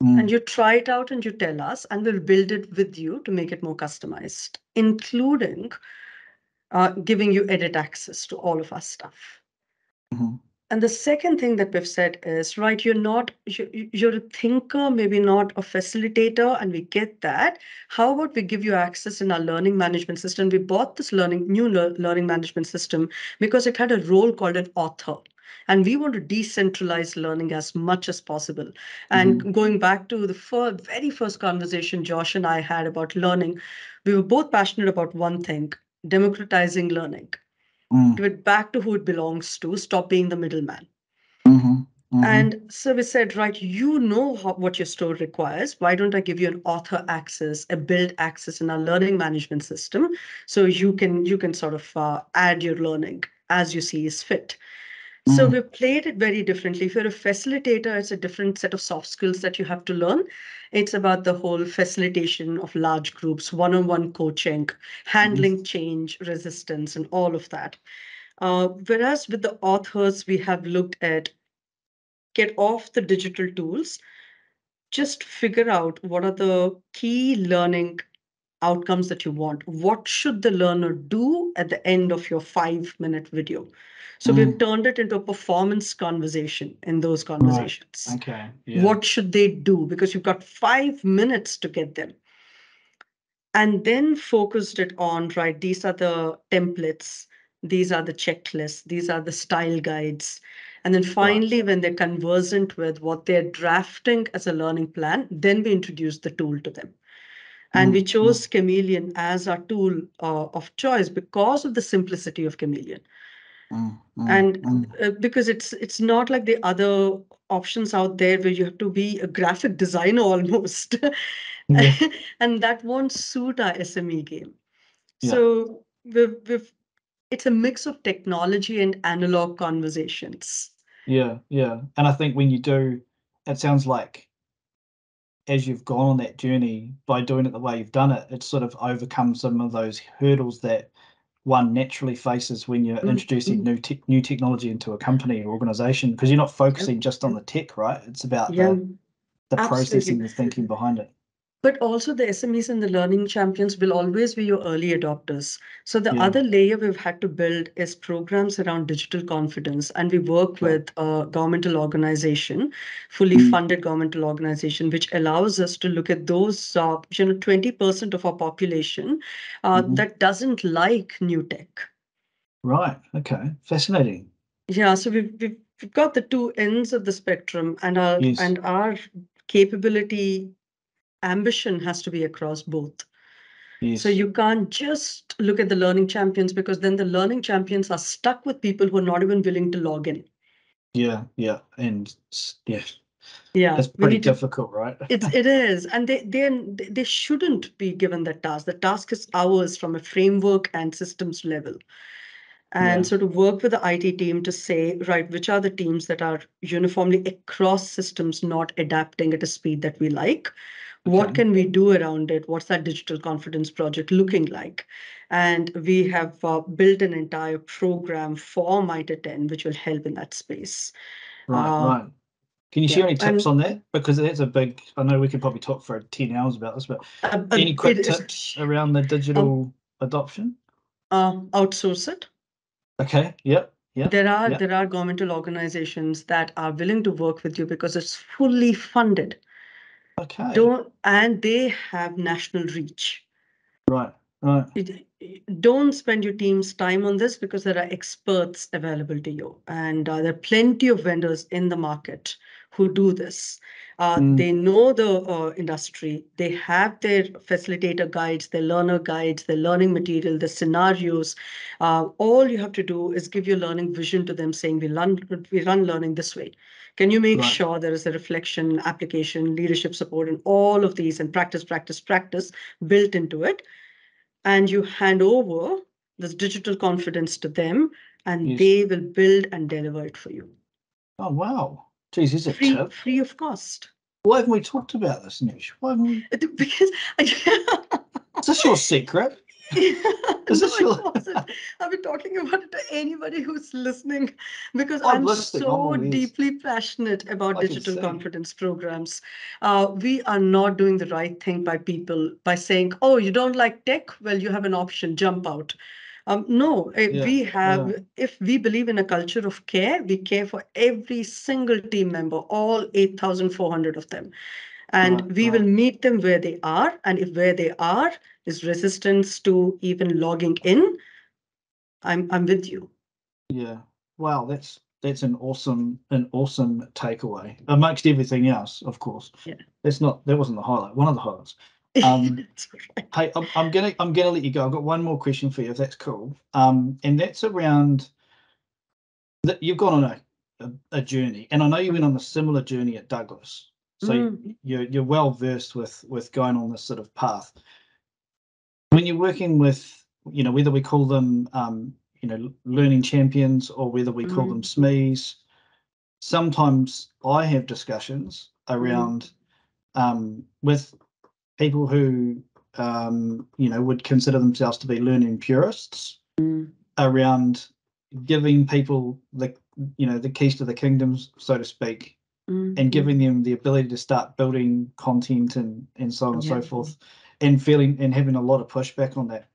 And you try it out and you tell us, and we'll build it with you to make it more customized, including giving you edit access to all of our stuff. And the second thing that we've said is, right, you're a thinker, maybe not a facilitator, and we get that. How about we give you access in our learning management system? We bought this new learning management system because it had a role called an author. And we want to decentralize learning as much as possible. And going back to the very first conversation Josh and I had about learning, we were both passionate about one thing: democratizing learning. Give it back to who it belongs to, stop being the middleman. And so we said, right, what your store requires. Why don't I give you an author access, a build access in our learning management system, so you can sort of add your learning as you see is fit. So we played it very differently. If you're a facilitator, it's a different set of soft skills that you have to learn. It's about the whole facilitation of large groups, one-on-one coaching, handling change, resistance, and all of that. Whereas with the authors, we have looked at get off the digital tools, just figure out what are the key learning outcomes that you want. What should the learner do at the end of your 5-minute video? So we've turned it into a performance conversation in those conversations. Right. Okay. Yeah. What should they do? Because you've got 5 minutes to get them. And then focused it on, right, these are the templates, these are the checklists, these are the style guides. And then finally, when they're conversant with what they're drafting as a learning plan, then we introduce the tool to them. And we chose Chameleon as our tool of choice because of the simplicity of Chameleon. And because it's not like the other options out there where you have to be a graphic designer almost. And that won't suit our SME game. So it's a mix of technology and analog conversations. Yeah. And I think when you do, it sounds like as you've gone on that journey, by doing it the way you've done it, it's sort of overcome some of those hurdles that one naturally faces when you're introducing new technology into a company or organization, because you're not focusing just on the tech, right? It's about the processing, the thinking behind it. But also the SMEs and the learning champions will always be your early adopters. So the other layer we've had to build is programs around digital confidence. And we work with a governmental organization, fully funded governmental organization, which allows us to look at those 20% of our population that doesn't like new tech. Right. Okay. Fascinating. Yeah. So we've got the two ends of the spectrum, and our capability ambition has to be across both. So you can't just look at the learning champions, because then the learning champions are stuck with people who are not even willing to log in. Yeah. And yeah, it's pretty difficult, right? It is. And they shouldn't be given that task. The task is ours from a framework and systems level. And so to work with the IT team to say, right, which are the teams that are uniformly across systems not adapting at a speed that we like? What can we do around it? What's that digital confidence project looking like? And we have built an entire program for Mitre 10, which will help in that space. Right. Can you share any tips on that? Because that's a big, I know we could probably talk for 10 hours about this, but any quick tips around the digital adoption? Outsource it. Okay. Yep. Yeah. There are Yeah. there are governmental organizations that are willing to work with you because it's fully funded. Okay. And they have national reach. Right. Right. Don't spend your team's time on this because there are experts available to you, and there are plenty of vendors in the market who do this. They know the industry. They have their facilitator guides, their learner guides, their learning material, the scenarios. All you have to do is give your learning vision to them, saying we run learning this way. Can you make Right. sure there is a reflection, application, leadership support, and all of these, and practice, practice, practice built into it? And you hand over this digital confidence to them, and Yes. they will build and deliver it for you. Oh, wow. Geez, is it tip? Free of cost. Why haven't we talked about this, Nish? Why haven't we? Because Is this your secret? Is no, this it your? wasn't. I've been talking about it to anybody who's listening because I'm I'm listening. I'm so all ears. deeply passionate about I can digital see. confidence programs. We are not doing the right thing by people by saying, "Oh, you don't like tech? Well, you have an option. Jump out." No, Yeah. we Yeah. have. If we believe in a culture of care, we care for every single team member, all 8,400 of them, and Right. we will Right. meet them where they are. And if where they are is resistance to even logging in, I'm with you. Yeah. Wow. That's an awesome takeaway amongst everything else, of course. Yeah. That wasn't the highlight. One of the highlights. That's right. Hey, I'm gonna let you go. I've got one more question for you, if that's cool. And that's around that you've gone on a journey, and I know you went on a similar journey at Douglas. So Mm, you're well versed with going on this sort of path. When you're working with, whether we call them learning champions or whether we call them mm, SMEs, sometimes I have discussions mm, around with people who would consider themselves to be learning purists mm, around giving people the keys to the kingdoms, so to speak, and mm. giving them the ability to start building content and so on and so Yeah. forth, and feeling and having a lot of pushback on that.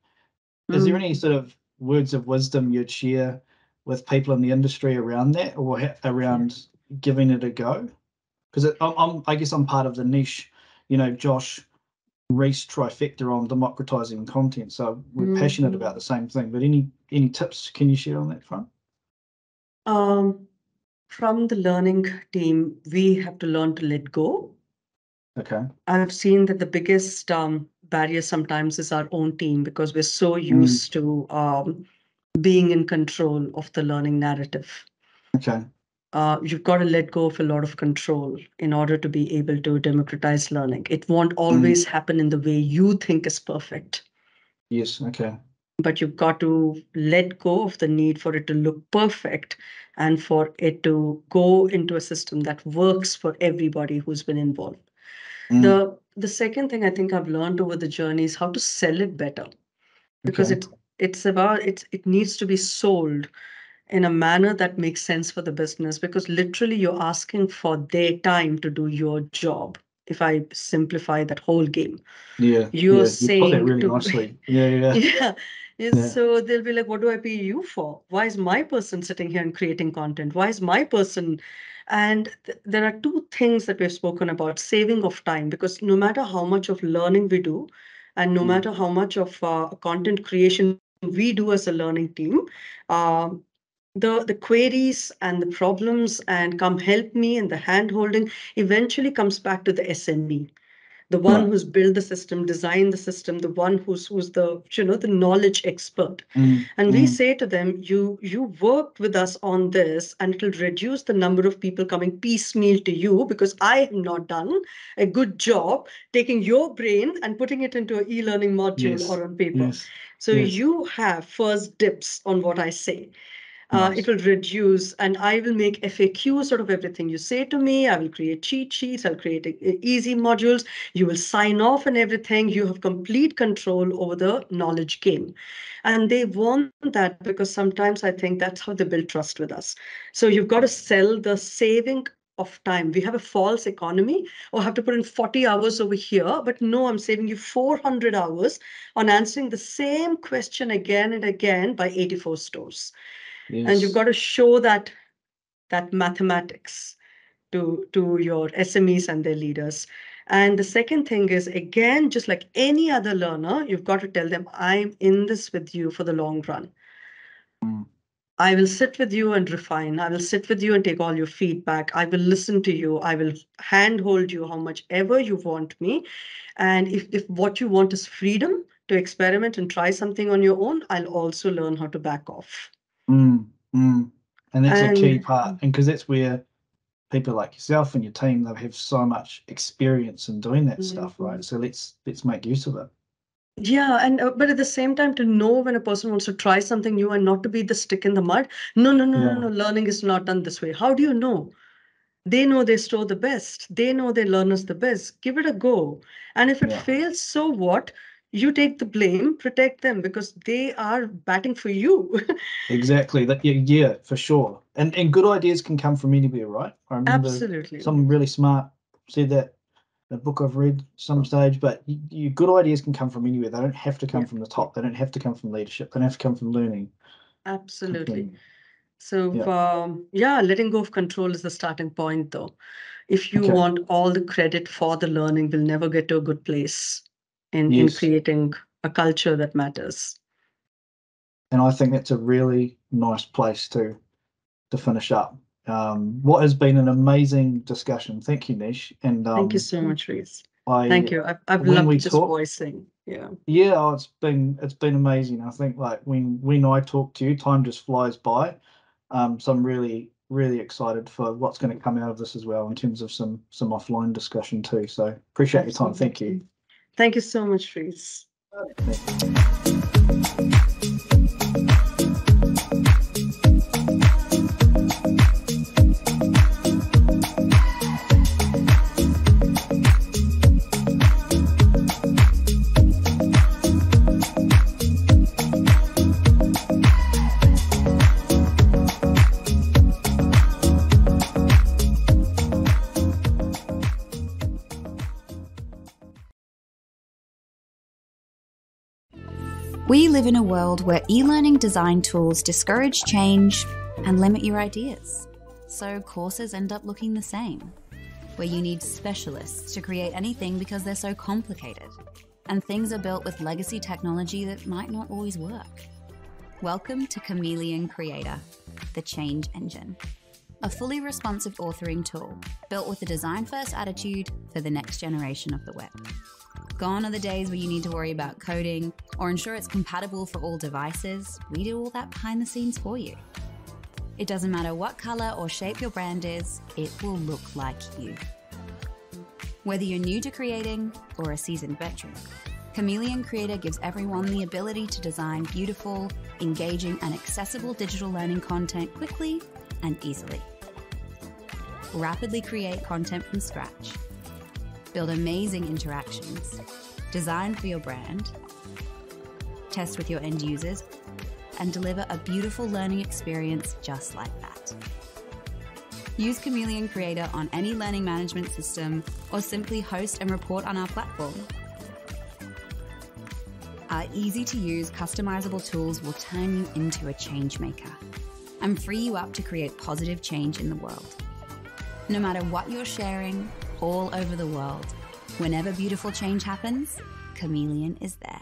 Is there any Mm. sort of words of wisdom you'd share with people in the industry around that, or Yeah. around giving it a go? Because I guess I'm part of the niche, Josh Reese trifecta on democratizing content. So we're passionate Mm. about the same thing. But any tips can you share on that front? Um, from the learning team, we have to learn to let go. Okay. I've seen that the biggest barrier sometimes is our own team because we're so Mm, used to being in control of the learning narrative. okay. You've got to let go of a lot of control in order to be able to democratize learning. It won't Mm, always happen in the way you think is perfect, yes. Okay. but you've got to let go of the need for it to look perfect and for it to go into a system that works for everybody who's been involved. Mm, The second thing I think I've learned over the journey is how to sell it better because okay. it needs to be sold in a manner that makes sense for the business because literally you're asking for their time to do your job. If I simplify that whole game, Yeah. you're Yeah. You put that saying really to nicely. Yeah. Yeah. yeah, Yeah. so they'll be like, what do I pay you for? Why is my person sitting here and creating content? Why is my person? And there are two things that we've spoken about: saving of time, because no matter how much of learning we do, and no Mm, matter how much of content creation we do as a learning team, um, the queries and the problems and come help me and the hand holding eventually comes back to the SME, the one right. who's built the system, designed the system, the one who's the the knowledge expert. Mm, And we mm, say to them, you worked with us on this, and it'll reduce the number of people coming piecemeal to you because I have not done a good job taking your brain and putting it into an e-learning module yes. or on paper. Yes. So Yes. you have first dips on what I say. It Nice. will reduce, and I will make FAQs out of everything you say to me. I will create cheat sheets. I'll create easy modules. You will sign off and everything. You have complete control over the knowledge game. And they want that because sometimes I think that's how they build trust with us. So you've got to sell the saving of time. We have a false economy, or have to put in 40 hours over here, but no, I'm saving you 400 hours on answering the same question again and again by 84 stores. And you've Yes. got to show that mathematics to your SMEs and their leaders. And the second thing is, again, just like any other learner, you've got to tell them, I'm in this with you for the long run. Mm. I will sit with you and refine. I will sit with you and take all your feedback. I will listen to you. I will handhold you how much ever you want me. And if what you want is freedom to experiment and try something on your own, I'll also learn how to back off. Mm. Mm. And that's a key And part. And because that's where people like yourself and your team, they have so much experience in doing that stuff, right? So let's make use of it. yeah, and but at the same time, to know when a person wants to try something new and not to be the stick in the mud. No, no, no, no, Yeah. no. Learning is not done this way. How do you know? They know they store the best. They know their learners the best. Give it a go. And if it Yeah. fails, so what? You take the blame, protect them because they are batting for you. Exactly. That, yeah, for sure. And good ideas can come from anywhere, right? I remember Absolutely. someone really smart said that in a book I've read some stage, but good ideas can come from anywhere. They don't have to come Yeah, from the top. They don't have to come from leadership. They don't have to come from learning. absolutely. Completely. So, Yeah. yeah, letting go of control is the starting point, though. If you Okay. want all the credit for the learning, we'll never get to a good place in Yes. creating a culture that matters. And I think that's a really nice place to finish up. What has been an amazing discussion. Thank you, Nish. And Thank you so much, Reese. Thank I you. I've when we loved just talk, voicing. Yeah. yeah, oh, it's been amazing. I think like when I talk to you, time just flies by. So I'm really really excited for what's going to come out of this as well in terms of some offline discussion too. So appreciate your time. Thank you. Absolutely. Thank you so much, Reese. We live in a world where e-learning design tools discourage change and limit your ideas. So courses end up looking the same, where you need specialists to create anything because they're so complicated, and things are built with legacy technology that might not always work. Welcome to Chameleon Creator, the change engine. A fully responsive authoring tool built with a design-first attitude for the next generation of the web. Gone are the days where you need to worry about coding or ensure it's compatible for all devices. We do all that behind the scenes for you. It doesn't matter what color or shape your brand is, it will look like you. Whether you're new to creating or a seasoned veteran, Chameleon Creator gives everyone the ability to design beautiful, engaging, and accessible digital learning content quickly and easily. Rapidly create content from scratch. Build amazing interactions. Design for your brand. Test with your end users. And deliver a beautiful learning experience just like that. Use Chameleon Creator on any learning management system or simply host and report on our platform. Our easy-to-use, customizable tools will turn you into a change maker and free you up to create positive change in the world. No matter what you're sharing, all over the world, whenever beautiful change happens, Chameleon is there.